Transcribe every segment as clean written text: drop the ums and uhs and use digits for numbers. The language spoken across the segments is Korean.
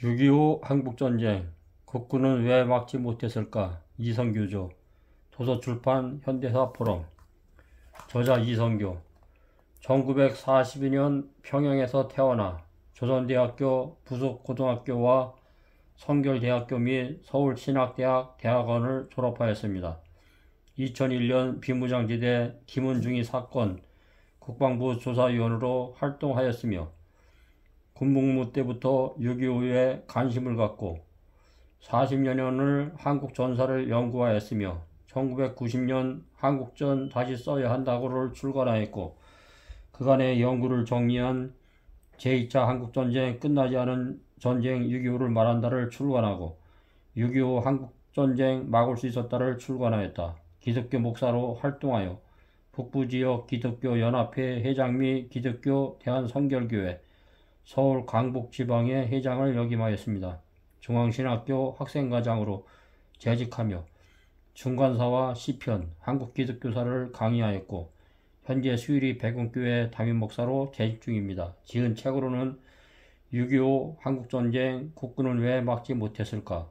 6.25 한국전쟁, 국군은 왜 막지 못했을까? 이성규조, 도서출판 현대사 포럼, 저자 이성규, 1942년 평양에서 태어나 조선대학교 부속고등학교와 성결대학교 및 서울신학대학 대학원을 졸업하였습니다. 2001년 비무장지대 김은중이 사건 국방부 조사위원으로 활동하였으며 군복무 때부터 6.25에 관심을 갖고 40여 년을 한국 전사를 연구하였으며 1990년 한국전 다시 써야 한다고를 출간하였고 그간의 연구를 정리한 제2차 한국전쟁 끝나지 않은 전쟁 6.25를 말한다를 출간하고 6.25 한국전쟁 막을 수 있었다를 출간하였다. 기독교 목사로 활동하여 북부지역 기독교연합회 회장 및 기독교 대한성결교회 서울 강북지방의 회장을 역임하였습니다. 중앙신학교 학생과장으로 재직하며 중간사와 시편, 한국기독교사를 강의하였고 현재 수유리 백운교회 담임목사로 재직 중입니다. 지은 책으로는 6.25 한국전쟁 국군은 왜 막지 못했을까?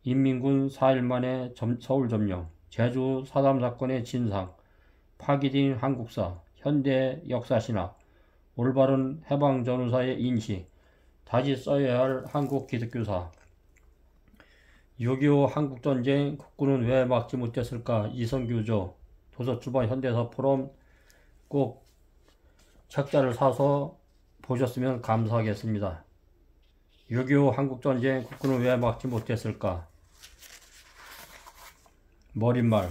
인민군 4일 만에 서울 점령, 제주 4.3 사건의 진상, 파기된 한국사, 현대 역사신학, 올바른 해방전후사의 인식, 다시 써야 할 한국 기독교사, 6.25 한국전쟁 국군은 왜 막지 못했을까? 이성규조, 도서출판 현대사 포럼 꼭 책자를 사서 보셨으면 감사하겠습니다. 6.25 한국전쟁 국군은 왜 막지 못했을까? 머릿말.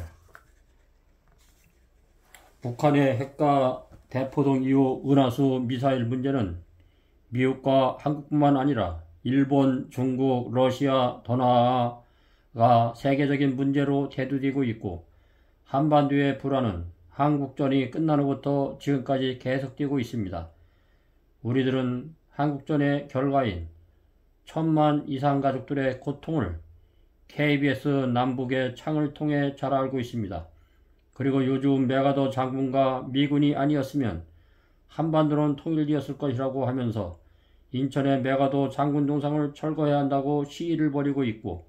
북한의 핵과 대포동 이후 은하수 미사일 문제는 미국과 한국뿐만 아니라 일본, 중국, 러시아, 동남아가 세계적인 문제로 대두되고 있고 한반도의 불안은 한국전이 끝난 후부터 지금까지 계속되고 있습니다. 우리들은 한국전의 결과인 1000만 이상 가족들의 고통을 KBS 남북의 창을 통해 잘 알고 있습니다. 그리고 요즘 메가더 장군과 미군이 아니었으면 한반도는 통일되었을 것이라고 하면서 인천의 메가더 장군 동상을 철거해야 한다고 시위를 벌이고 있고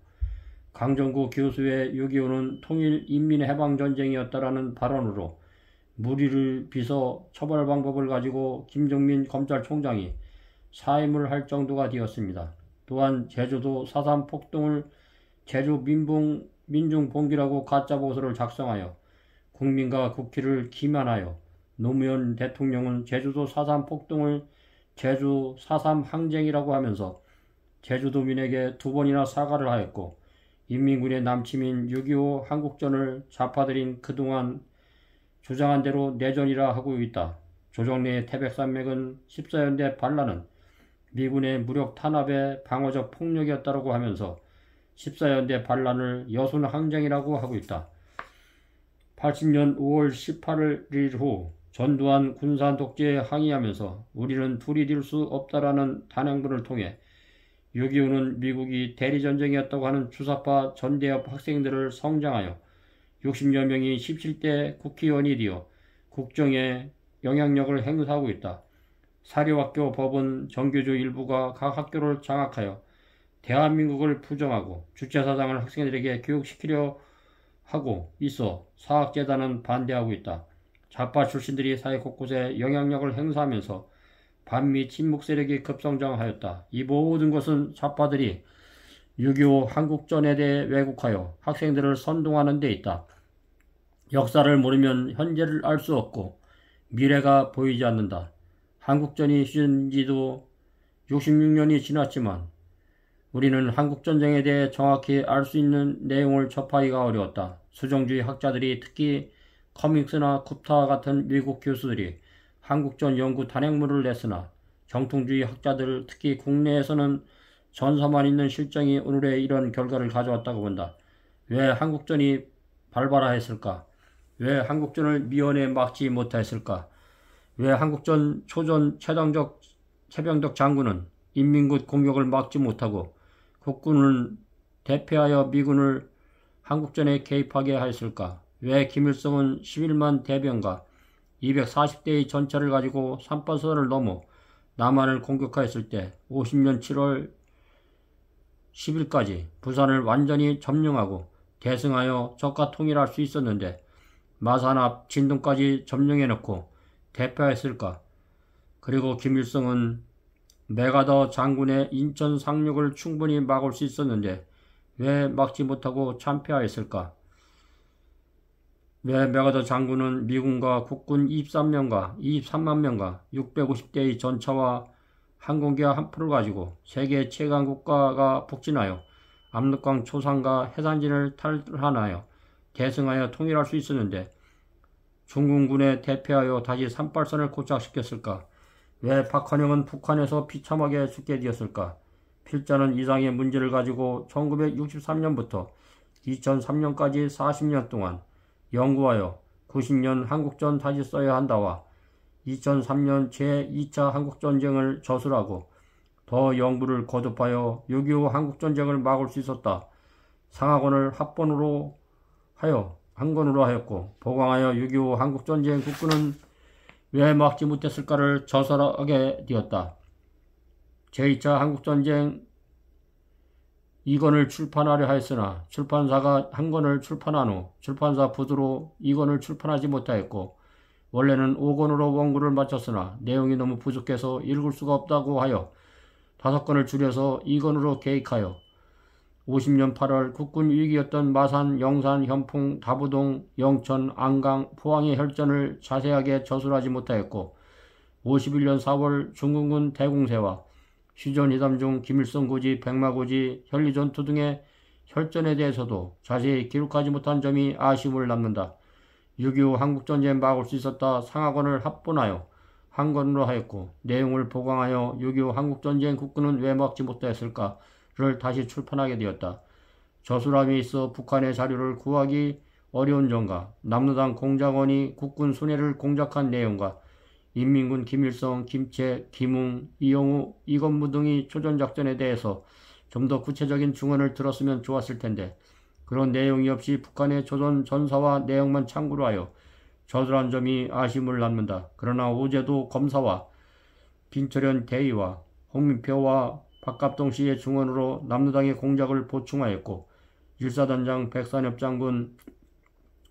강정구 교수의 6.25는 통일 인민해방전쟁이었다라는 발언으로 무리를 빚어 처벌 방법을 가지고 김정민 검찰총장이 사임을 할 정도가 되었습니다. 또한 제주도 4.3 폭동을 제주 민중봉기라고 가짜보고서를 작성하여 국민과 국회를 기만하여 노무현 대통령은 제주도 4.3 폭동을 제주 4.3 항쟁이라고 하면서 제주도민에게 2번이나 사과를 하였고 인민군의 남침인 6.25 한국전을 좌파들인 그동안 주장한 대로 내전이라 하고 있다. 조정래의 태백산맥은 14연대 반란은 미군의 무력 탄압의 방어적 폭력이었다고 하면서 14연대 반란을 여순 항쟁이라고 하고 있다. 80년 5월 18일 후 전두환 군사 독재에 항의하면서 우리는 둘이 될 수 없다라는 단행본을 통해 6.25는 미국이 대리전쟁이었다고 하는 주사파 전대협 학생들을 성장하여 60여 명이 17대 국회의원이 되어 국정에 영향력을 행사하고 있다. 사립학교 법원 정교조 일부가 각 학교를 장악하여 대한민국을 부정하고 주체사상을 학생들에게 교육시키려 하고 있어 사학재단은 반대하고 있다. 좌파 출신들이 사회 곳곳에 영향력을 행사하면서 반미 친북 세력이 급성장하였다. 이 모든 것은 좌파들이 6.25 한국전에 대해 왜곡하여 학생들을 선동하는 데 있다. 역사를 모르면 현재를 알 수 없고 미래가 보이지 않는다. 한국전이 시작된 지도 66년이 지났지만 우리는 한국전쟁에 대해 정확히 알 수 있는 내용을 접하기가 어려웠다. 수정주의 학자들이 특히 커밍스나 쿱타 같은 미국 교수들이 한국전 연구 단행물을 냈으나 정통주의 학자들 특히 국내에서는 전서만 있는 실정이 오늘의 이런 결과를 가져왔다고 본다. 왜 한국전이 발발하였을까? 왜 한국전을 미연에 막지 못하였을까? 왜 한국전 초전 최병덕 장군은 인민군 공격을 막지 못하고 국군을 대표하여 미군을 한국전에 개입하게 하였을까? 왜 김일성은 11만 대병과 240대의 전차를 가지고 삼파선을 넘어 남한을 공격하였을 때 50년 7월 10일까지 부산을 완전히 점령하고 대승하여 적과 통일할 수 있었는데 마산 앞 진동까지 점령해놓고 대표했을까? 그리고 김일성은 메가더 장군의 인천 상륙을 충분히 막을 수 있었는데 왜 막지 못하고 참패하였을까? 왜 메가더 장군은 미군과 국군 23만 명과 650대의 전차와 항공기와 한포를 가지고 세계 최강 국가가 북진하여 압록강 초상과 해산진을 탈환하여 대승하여 통일할 수 있었는데 중군군에 대패하여 다시 38선을 고착시켰을까? 왜 박헌영은 북한에서 비참하게 죽게 되었을까? 필자는 이상의 문제를 가지고 1963년부터 2003년까지 40년 동안 연구하여 90년 한국전 다시 써야 한다와 2003년 제2차 한국전쟁을 저술하고 더 연구를 거듭하여 6.25 한국전쟁을 막을 수 있었다. 상하권을 한 권으로 하였고 보강하여 6.25 한국전쟁 국군은 왜 막지 못했을까를 저술하게 되었다. 제2차 한국전쟁 2권을 출판하려 하였으나 출판사가 한 권을 출판한 후 출판사 부도로 2권을 출판하지 못하였고 원래는 5권으로 원고를 마쳤으나 내용이 너무 부족해서 읽을 수가 없다고 하여 5권을 줄여서 2권으로 계획하여 50년 8월 국군 위기였던 마산, 영산, 현풍, 다부동, 영천, 안강, 포항의 혈전을 자세하게 저술하지 못하였고 51년 4월 중국군 대공세와 휴전회담 중 김일성 고지, 백마 고지, 현리전투 등의 혈전에 대해서도 자세히 기록하지 못한 점이 아쉬움을 남는다. 6.25 한국전쟁 막을 수 있었다. 상하권을 합본하여 한 권으로 하였고 내용을 보강하여 6.25 한국전쟁 국군은 왜 막지 못했을까를 다시 출판하게 되었다. 저술함에 있어 북한의 자료를 구하기 어려운 점과 남로당 공작원이 국군 순회를 공작한 내용과 인민군 김일성, 김채, 김웅, 이영우, 이건무 등이 초전작전에 대해서 좀 더 구체적인 증언을 들었으면 좋았을 텐데 그런 내용이 없이 북한의 조선 전사와 내용만 참고로 하여 저술한 점이 아쉬움을 남는다. 그러나 어제도 검사와 빈철현 대의와 홍민표와 박갑동 씨의 증언으로 남로당의 공작을 보충하였고 일사단장 백산엽 장군,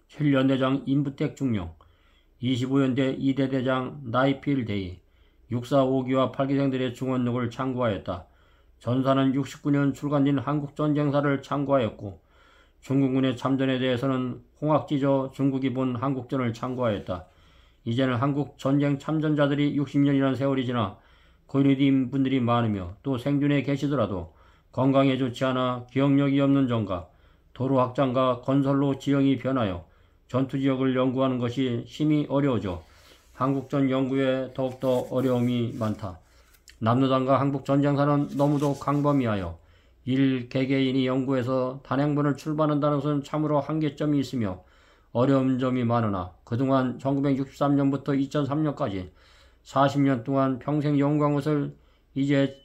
7연대장 임부택 중령, 25연대 2대 대장 나이필 대위, 6사 5기와 8기생들의 증언록을 참고하였다. 전사는 69년 출간된 한국전쟁사를 참고하였고 중국군의 참전에 대해서는 홍학지저 중국이 본 한국전을 참고하였다. 이제는 한국 전쟁 참전자들이 60년이라는 세월이 지나 고인이 된 분들이 많으며 또 생존해 계시더라도 건강에 좋지 않아 기억력이 없는 점과 도로 확장과 건설로 지형이 변하여 전투지역을 연구하는 것이 힘이 어려워져 한국전 연구에 더욱더 어려움이 많다. 남로당과 한국전쟁사는 너무도 광범위하여 개개인이 연구해서 단행본을 출판한다는 것은 참으로 한계점이 있으며 어려운 점이 많으나 그동안 1963년부터 2003년까지 40년 동안 평생 연구한 것을 이제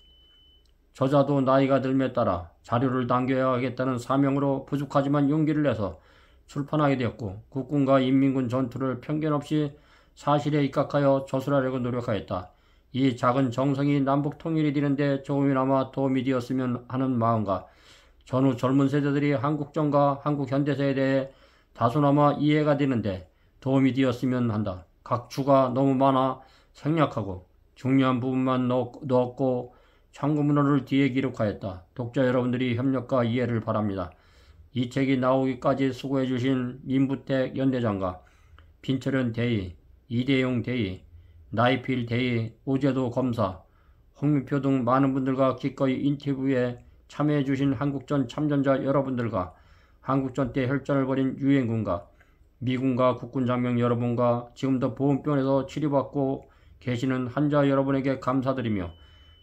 저자도 나이가 들매 따라 자료를 남겨야 하겠다는 사명으로 부족하지만 용기를 내서 출판하게 되었고 국군과 인민군 전투를 편견 없이 사실에 입각하여 저술하려고 노력하였다. 이 작은 정성이 남북 통일이 되는데 조금이나마 도움이 되었으면 하는 마음과 전후 젊은 세대들이 한국전과 한국 현대사에 대해 다소나마 이해가 되는데 도움이 되었으면 한다. 각 주가 너무 많아 생략하고 중요한 부분만 넣었고 참고문헌을 뒤에 기록하였다. 독자 여러분들이 협력과 이해를 바랍니다. 이 책이 나오기까지 수고해주신 임부택 연대장과 빈철현 대위, 이대용 대위, 나이필 대위, 오제도 검사, 홍민표 등 많은 분들과 기꺼이 인터뷰에 참여해주신 한국전 참전자 여러분들과 한국전 때 혈전을 벌인 유엔군과 미군과 국군 장병 여러분과 지금도 보훈병원에서 치료받고 계시는 환자 여러분에게 감사드리며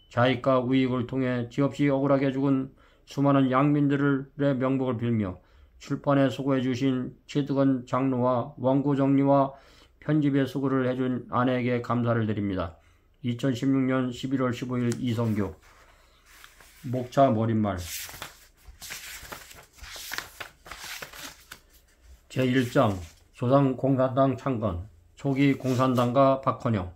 자익과 우익을 통해 지없이 억울하게 죽은 수많은 양민들의 명복을 빌며 출판에 수고해주신 최득원 장로와 원고 정리와 편집에 수고를 해준 아내에게 감사를 드립니다. 2016년 11월 15일 이성교. 목차 머릿말. 제1장 조선공산당 창건. 초기 공산당과 박헌영.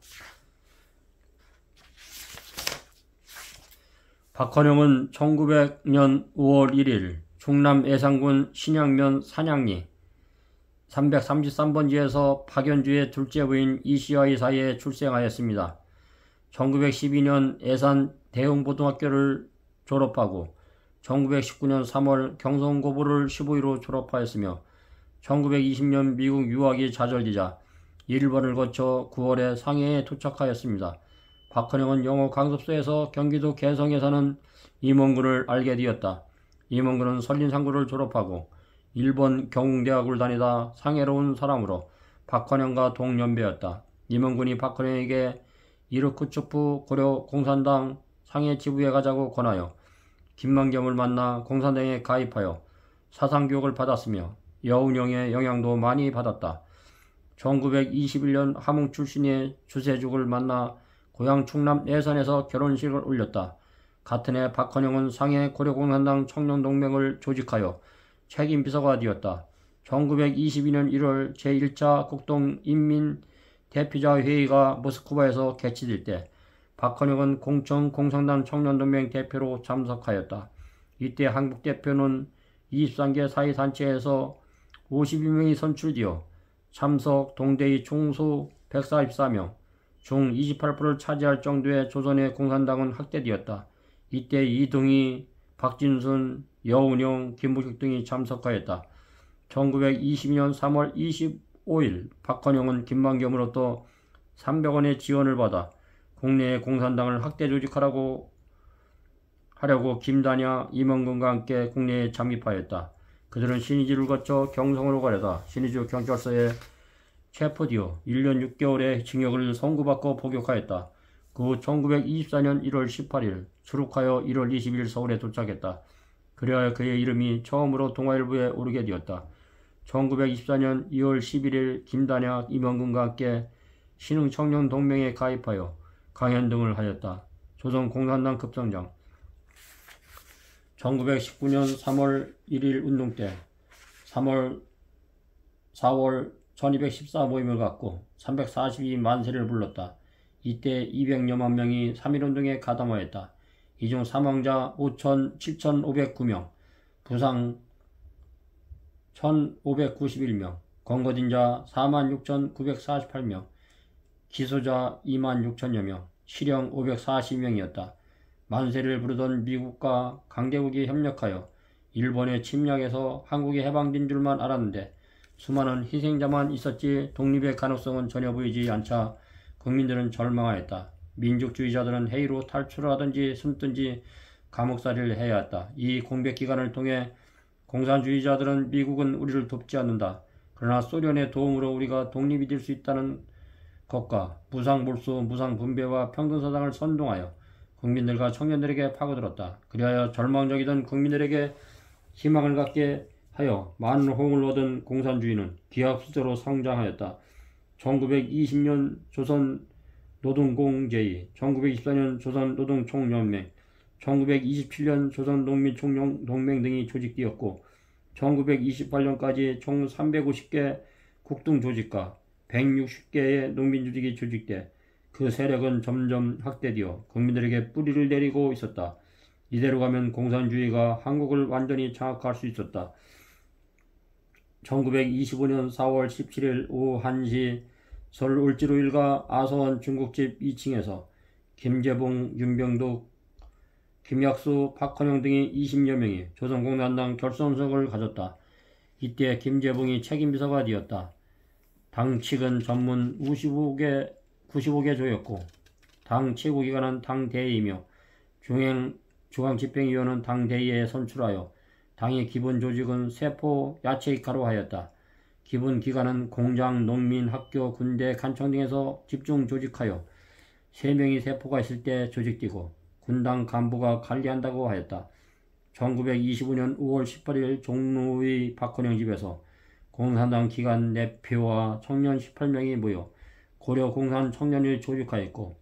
박헌영은 1900년 5월 1일 충남 예산군 신양면 산양리 333번지에서 박연주의 둘째 부인 이씨와의 사이에 출생하였습니다. 1912년 예산 대흥고등학교를 졸업하고 1919년 3월 경성고보를 15위로 졸업하였으며 1920년 미국 유학이 좌절되자 일본을 거쳐 9월에 상해에 도착하였습니다. 박헌영은 영어 강습소에서 경기도 개성에 사는 임원군을 알게 되었다. 임원군은 설린상고를 졸업하고 일본 경웅대학을 다니다 상해로 온 사람으로 박헌영과 동년배였다. 임원군이 박헌영에게 이르쿠츠프 고려 공산당 상해 지부에 가자고 권하여 김만겸을 만나 공산당에 가입하여 사상교육을 받았으며 여운형의 영향도 많이 받았다. 1921년 함흥 출신의 주세죽을 만나 고향 충남 예산에서 결혼식을 올렸다. 같은 해 박헌영은 상해 고려공산당 청년동맹을 조직하여 책임비서가 되었다. 1922년 1월 제1차 국동인민대표자회의가 모스크바에서 개최될 때 박헌영은 공청 공산당 청년동맹 대표로 참석하였다. 이때 한국 대표는 23개 사회단체에서 52명이 선출되어 참석 동대의 총수 144명 중 28%를 차지할 정도의 조선의 공산당은 확대되었다. 이때 이동희, 박진순, 여운형, 김부식 등이 참석하였다. 1922년 3월 25일 박헌영은 김만겸으로부터 300원의 지원을 받아 국내의 공산당을 확대 조직하려고 김단야, 임원군과 함께 국내에 잠입하였다. 그들은 신의주를 거쳐 경성으로 가려다 신의주 경찰서에 체포되어 1년 6개월의 징역을 선고받고 복역하였다. 그 후 1924년 1월 18일 수륙하여 1월 20일 서울에 도착했다. 그리하여 그의 이름이 처음으로 동아일보에 오르게 되었다. 1924년 2월 11일 김단야, 임원군과 함께 신흥청년동맹에 가입하여 강연 등을 하였다. 조선공산당 급성장 1919년 3월 1일 운동 때 4월 1214 모임을 갖고 342만세를 불렀다. 이때 200여만 명이 3.1운동에 가담하였다. 이 중 사망자 7,509명, 부상 1,591명, 권고된 자 46,948명, 기소자 26,000여 명, 실형 540명이었다. 만세를 부르던 미국과 강대국이 협력하여 일본의 침략에서 한국이 해방된 줄만 알았는데 수많은 희생자만 있었지 독립의 가능성은 전혀 보이지 않자 국민들은 절망하였다. 민족주의자들은 해이로 탈출을 하든지 숨든지 감옥살이를 해야 했다. 이 공백 기간을 통해 공산주의자들은 미국은 우리를 돕지 않는다. 그러나 소련의 도움으로 우리가 독립이 될 수 있다는 것과 무상몰수, 무상분배와 평등사상을 선동하여 국민들과 청년들에게 파고들었다. 그리하여 절망적이던 국민들에게 희망을 갖게 하여 많은 호응을 얻은 공산주의는 기하급수적으로 성장하였다. 1920년 조선노동공제의, 1924년 조선노동총연맹, 1927년 조선농민총연동맹 등이 조직되었고 1928년까지 총 350개 국동조직과 160개의 농민조직이 조직돼 그 세력은 점점 확대되어 국민들에게 뿌리를 내리고 있었다. 이대로 가면 공산주의가 한국을 완전히 장악할 수 있었다. 1925년 4월 17일 오후 1시 설 을지로 일가 아서원 중국집 2층에서 김재봉, 윤병독, 김약수, 박헌영 등의 20여 명이 조선공산당 결선석을 가졌다. 이때 김재봉이 책임비서가 되었다. 당 측은 전문 95개 조였고 당 최고기관은 당대의이며 중앙집행위원은 당대의에 선출하여 당의 기본 조직은 세포, 야채이카로 하였다. 기본 기관은 공장, 농민, 학교, 군대, 간청 등에서 집중 조직하여 3명의 세포가 있을 때 조직되고 군당 간부가 관리한다고 하였다. 1925년 5월 18일 종로의 박헌영 집에서 공산당 기관 4표와 청년 18명이 모여 고려공산청년을 조직하였고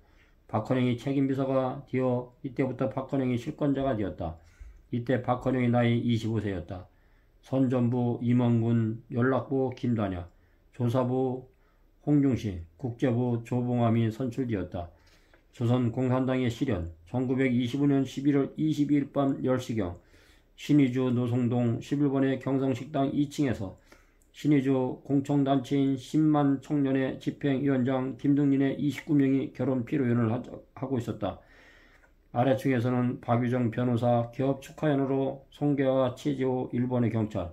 박헌영이 책임비서가 되어 이때부터 박헌영이 실권자가 되었다. 이때 박헌영의 나이 25세였다. 선전부 임원군, 연락부 김단야, 조사부 홍중시, 국제부 조봉암이 선출되었다. 조선 공산당의 실현. 1925년 11월 22일 밤 10시경 신의주 노송동 11번의 경성식당 2층에서 신의주 공청단체인 10만 청년의 집행위원장 김등린의 29명이 결혼 피로연을 하고 있었다. 아래층에서는 박유정 변호사, 기업 축하연으로 송계와 최지호 일본의 경찰,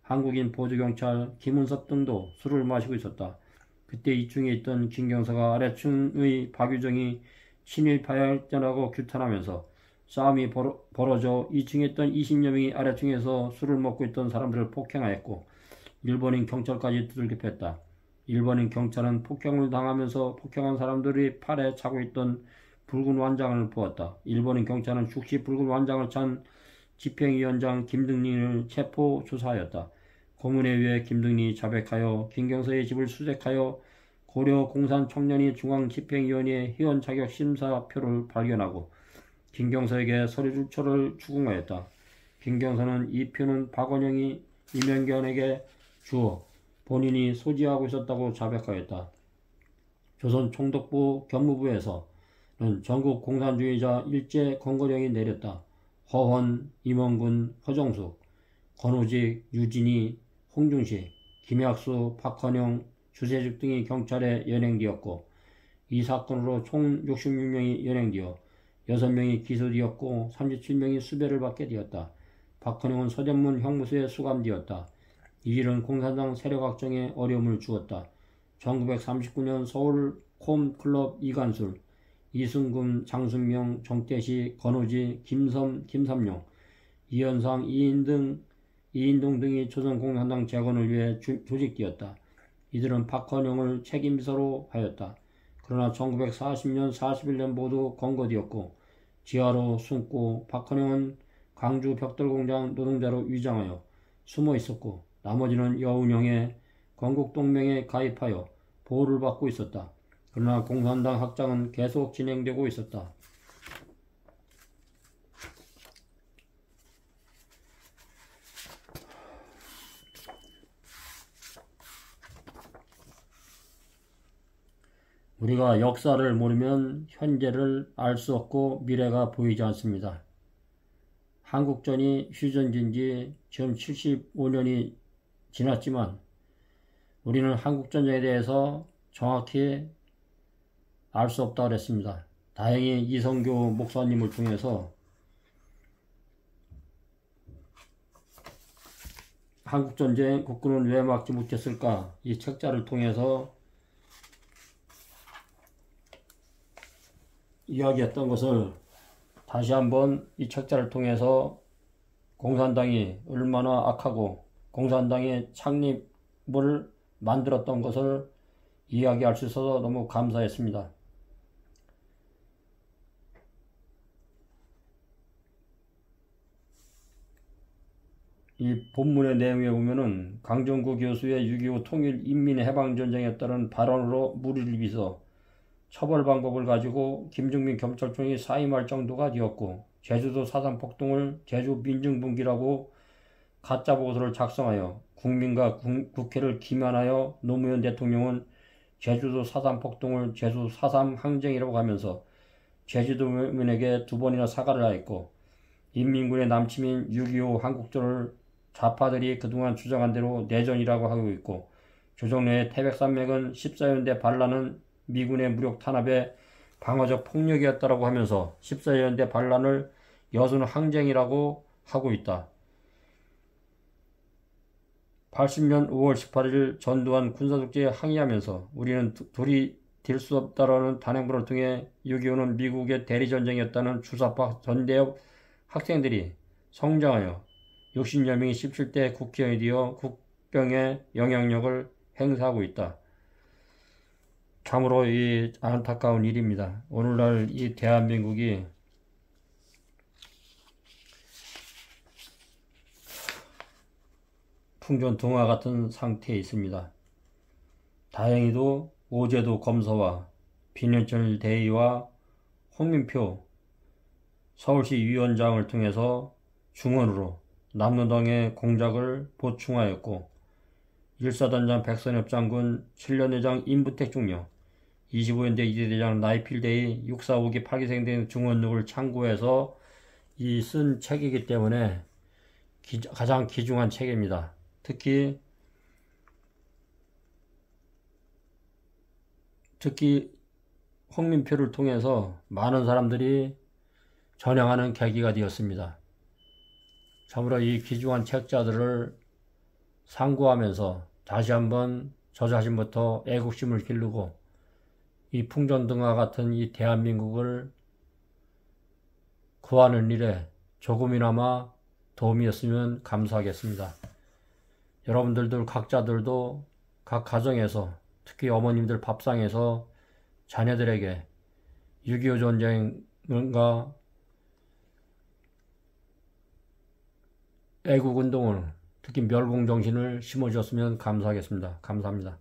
한국인 보조경찰 김은섭 등도 술을 마시고 있었다. 그때 2층에 있던 김경서가 아래층의 박유정이 친일파열전하고 규탄하면서 싸움이 벌어져 2층에 있던 20여 명이 아래층에서 술을 먹고 있던 사람들을 폭행하였고 일본인 경찰까지 두들겨 팼다. 일본인 경찰은 폭행을 당하면서 폭행한 사람들이 팔에 차고 있던 붉은 완장을 보았다. 일본인 경찰은 즉시 붉은 완장을 찬 집행위원장 김등린을 체포 조사하였다. 고문에 의해 김등린이 자백하여 김경서의 집을 수색하여 고려 공산청년위 중앙집행위원회 회원 자격 심사표를 발견하고 김경서에게 서류조처를 추궁하였다. 김경서는 이 표는 박원영이 이명견에게 주어 본인이 소지하고 있었다고 자백하였다. 조선 총독부 경무부에서는 전국 공산주의자 일제 건거령이 내렸다. 허헌, 임원군, 허정숙, 권오직, 유진이, 홍중식, 김약수, 박헌영, 주세죽 등이 경찰에 연행되었고 이 사건으로 총 66명이 연행되어 6명이 기소되었고 37명이 수배를 받게 되었다. 박헌영은 서대문 형무소에 수감되었다. 이 일은 공산당 세력 확정에 어려움을 주었다. 1939년 서울 콤클럽 이관술, 이승금, 장순명, 정태시, 권오지, 김섬, 김삼룡, 이현상, 이인동 등이 조선공산당 재건을 위해 조직되었다. 이들은 박헌영을 책임비서로 하였다. 그러나 1940년, 41년 모두 건거되었고 지하로 숨고 박헌영은 광주 벽돌공장 노동자로 위장하여 숨어 있었고 나머지는 여운형의 건국동맹에 가입하여 보호를 받고 있었다. 그러나 공산당 확장은 계속 진행되고 있었다. 우리가 역사를 모르면 현재를 알 수 없고 미래가 보이지 않습니다. 한국전이 휴전진 지 지금 75년이 지났지만 우리는 한국전쟁에 대해서 정확히 알 수 없다고 그랬습니다. 다행히 이성교 목사님을 통해서 한국전쟁 국군은 왜 막지 못했을까 이 책자를 통해서 이야기했던 것을 다시 한번 이 책자를 통해서 공산당이 얼마나 악하고 공산당의 창립을 만들었던 것을 이야기할 수 있어서 너무 감사했습니다. 이 본문의 내용에 보면은 강정구 교수의 6.25 통일 인민해방전쟁에 따른 발언으로 무리를 빚어 처벌 방법을 가지고 김정민 경찰청이 사임할 정도가 되었고 제주도 사상폭동을 제주민중분기라고 가짜보고서를 작성하여 국민과 국회를 기만하여 노무현 대통령은 제주도 사상폭동을 제주 4.3 항쟁이라고 하면서 제주도민에게 2번이나 사과를 하였고 인민군의 남침인 6.25 한국전을 좌파들이 그동안 주장한 대로 내전이라고 하고 있고 조정래의 태백산맥은 14연대 반란은 미군의 무력 탄압에 방어적 폭력이었다고 하면서 14연대 반란을 여순 항쟁이라고 하고 있다. 80년 5월 18일 전두환 군사독재에 항의하면서 우리는 둘이 될 수 없다라는 단행본을 통해 6.25는 미국의 대리전쟁이었다는 주사파 전대협 학생들이 성장하여 60여 명이 17대 국회의원이 되어 국병의 영향력을 행사하고 있다. 참으로 이 안타까운 일입니다. 오늘날 이 대한민국이 풍전등화 같은 상태에 있습니다. 다행히도 오제도 검사와 비년철 대의와 홍민표 서울시 위원장을 통해서 중원으로 남로당의 공작을 보충하였고 일사단장 백선엽 장군 7년 회장 임부택 중령 25년대 이대대장 나이필대의 645기 8기생된 중원록을 참고해서 이 쓴 책이기 때문에 가장 귀중한 책입니다. 특히 홍민표를 통해서 많은 사람들이 전향하는 계기가 되었습니다. 참으로 이 귀중한 책자들을 상고하면서 다시 한번 저 자신부터 애국심을 기르고 이 풍전등화 같은 이 대한민국을 구하는 일에 조금이나마 도움이었으면 감사하겠습니다. 여러분들도 각자들도 각 가정에서 특히 어머님들 밥상에서 자녀들에게 6.25 전쟁과 애국운동을 특히 멸공정신을 심어주었으면 감사하겠습니다. 감사합니다.